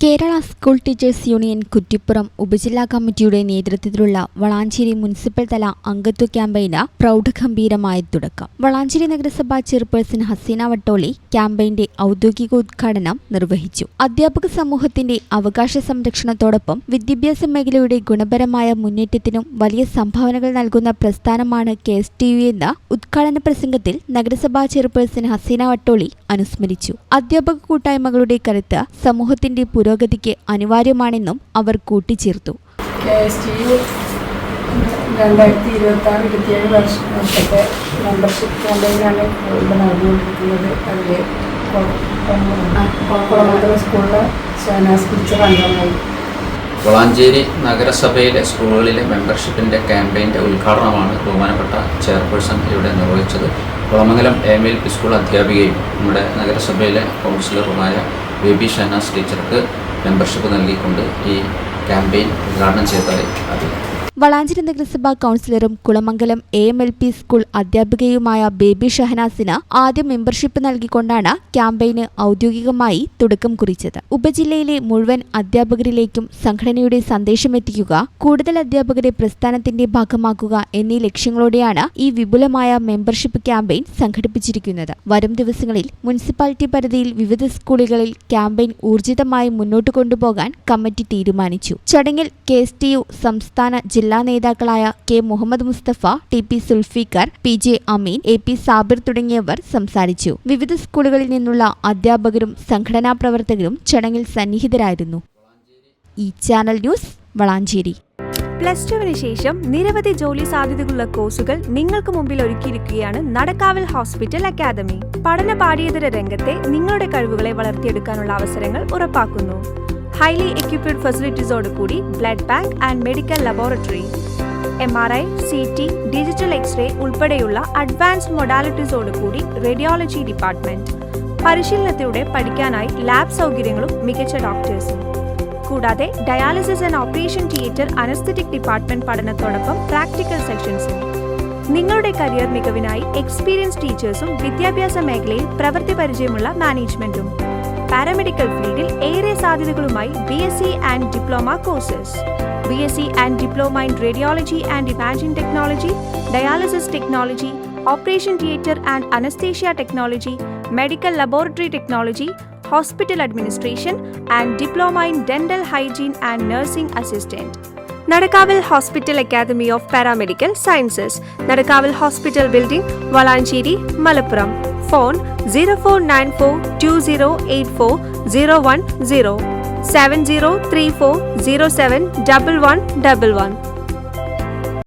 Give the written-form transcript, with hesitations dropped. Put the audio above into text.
Kerala school teachers union Kuttippuram ഉപജില്ലാ കമ്മിറ്റിയുടെ നേതൃത്വത്തിലുള്ള വളാഞ്ചേരി മുനിസിപ്പൽ തല അംഗത്വ ക്യാമ്പയിന് പ്രൗഢഗംഭീരമായ തുടക്കം. വളാഞ്ചേരി നഗരസഭാ ചെയർപേഴ്സൺ ഹസീന വട്ടോളി ക്യാമ്പയിന്റെ ഔദ്യോഗിക ഉദ്ഘാടനം നിർവഹിച്ചു. അധ്യാപക സമൂഹത്തിന്റെ അവകാശ സംരക്ഷണത്തോടൊപ്പം വിദ്യാഭ്യാസ മേഖലയുടെ ഗുണപരമായ മുന്നേറ്റത്തിനും വലിയ സംഭാവനകൾ നൽകുന്ന പ്രസ്ഥാനമാണ് KSTU എന്ന് ഉദ്ഘാടന പ്രസംഗത്തിൽ നഗരസഭാ ചെയർപേഴ്സൺ ഹസീന വട്ടോളി അനുസ്മരിച്ചു. അധ്യാപക കൂട്ടായ്മകളുടെ കരുത്ത് സമൂഹത്തിന്റെ പുരോഗതിക്ക് അനിവാര്യമാണെന്നും അവർ കൂട്ടിച്ചേർത്തു. KSTU 2026-27 വർഷത്തെ മെമ്പർഷിപ്പ് ക്യാമ്പയിനാണ് ഇവിടെ നടന്നുകൊണ്ടിരിക്കുന്നത്. അതിൽ കുളമംഗലം സ്കൂളിലെ ഷഹനാസ് ടീച്ചർ അംഗമായി. വളാഞ്ചേരി നഗരസഭയിലെ സ്കൂളുകളിലെ മെമ്പർഷിപ്പിൻ്റെ ക്യാമ്പയിൻ്റെ ഉദ്ഘാടനമാണ് ബഹുമാനപ്പെട്ട ചെയർപേഴ്സൺ ഇവിടെ നിർവഹിച്ചത്. കുളമംഗലം AMLP സ്കൂൾ അധ്യാപികയും നമ്മുടെ നഗരസഭയിലെ കൗൺസിലറുമായ ബേബി ഷഹനാസ് ടീച്ചർക്ക് മെമ്പർഷിപ്പ് നൽകിക്കൊണ്ട് ഈ ക്യാമ്പയിൻ ഉദ്ഘാടനം ചെയ്തതായി അറിയാം. വളാഞ്ചേരി നഗരസഭാ കൗൺസിലറും കുളമംഗലം AMLP സ്കൂൾ അധ്യാപികയുമായ ബേബി ഷഹനാസിന് ആദ്യം മെമ്പർഷിപ്പ് നൽകിക്കൊണ്ടാണ് ക്യാമ്പയിന് ഔദ്യോഗികമായി തുടക്കം കുറിച്ചത്. ഉപജില്ലയിലെ മുഴുവൻ അധ്യാപകരിലേക്കും സംഘടനയുടെ സന്ദേശമെത്തിക്കുക, കൂടുതൽ അധ്യാപകരെ പ്രസ്ഥാനത്തിന്റെ ഭാഗമാക്കുക എന്നീ ലക്ഷ്യങ്ങളോടെയാണ് ഈ വിപുലമായ മെമ്പർഷിപ്പ് ക്യാമ്പയിൻ സംഘടിപ്പിച്ചിരിക്കുന്നത്. വരും ദിവസങ്ങളിൽ മുനിസിപ്പാലിറ്റി പരിധിയിൽ വിവിധ സ്കൂളുകളിൽ ക്യാമ്പയിൻ ഊർജിതമായി മുന്നോട്ട് കൊണ്ടുപോകാൻ കമ്മിറ്റി തീരുമാനിച്ചു. ചടങ്ങിൽ KSTU സംസ്ഥാന ജില്ലാ നേതാക്കളായ K Muhammad Mustafa, TP Zulfikar, PJ അമീൻ, AP സാബിർ തുടങ്ങിയവർ സംസാരിച്ചു. വിവിധ സ്കൂളുകളിൽ നിന്നുള്ള അധ്യാപകരും സംഘടനാ പ്രവർത്തകരും ചടങ്ങിൽ സന്നിഹിതരായിരുന്നു. ഈ ചാനൽ ന്യൂസ് വളാഞ്ചേരി. പ്ലസ് ടുവിന് ശേഷം നിരവധി ജോലി സാധ്യതകളുള്ള കോഴ്സുകൾ നിങ്ങൾക്ക് മുമ്പിൽ ഒരുക്കിയിരിക്കുകയാണ് നടക്കാവിൽ ഹോസ്പിറ്റൽ അക്കാദമി. പഠന പാഠ്യേതര രംഗത്തെ നിങ്ങളുടെ കഴിവുകളെ വളർത്തിയെടുക്കാനുള്ള അവസരങ്ങൾ ഉറപ്പാക്കുന്നു. ഹൈലി എക്യുപ്ഡ് ഫെസിലിറ്റീസോടുകൂടി blood bank and medical laboratory, MRI, CT, digital x-ray ഉൾപ്പെടെയുള്ള അഡ്വാൻസ്ഡ് മൊഡാലിറ്റീസോടുകൂടി റേഡിയോളജി ഡിപ്പാർട്ട്മെന്റ്. പരിശീലനത്തിലൂടെ പഠിക്കാനായി ലാബ് സൗകര്യങ്ങളും മികച്ച ഡോക്ടേഴ്സും. കൂടാതെ dialysis and operation theatre, anaesthetic department പഠനത്തോടൊപ്പം പ്രാക്ടിക്കൽ സെക്ഷൻസും. നിങ്ങളുടെ കരിയർ മികവിനായി എക്സ്പീരിയൻസ് ടീച്ചേഴ്സും വിദ്യാഭ്യാസ മേഖലയിൽ പ്രവൃത്തി പരിചയമുള്ള മാനേജ്മെന്റും. പാരാമെഡിക്കൽ ഫീൽഡിൽ ഏറെ സാധ്യതകളുമായി BSc and diploma courses. BSc and diploma in radiology and imaging technology, dialysis technology, operation theatre and anaesthesia technology, medical laboratory technology, hospital administration and diploma in dental hygiene and nursing assistant. നടക്കാവിൽ hospital academy of paramedical sciences, നടക്കാവിൽ hospital building, Valanchery, Malappuram. Phone 049420840110 7034071111.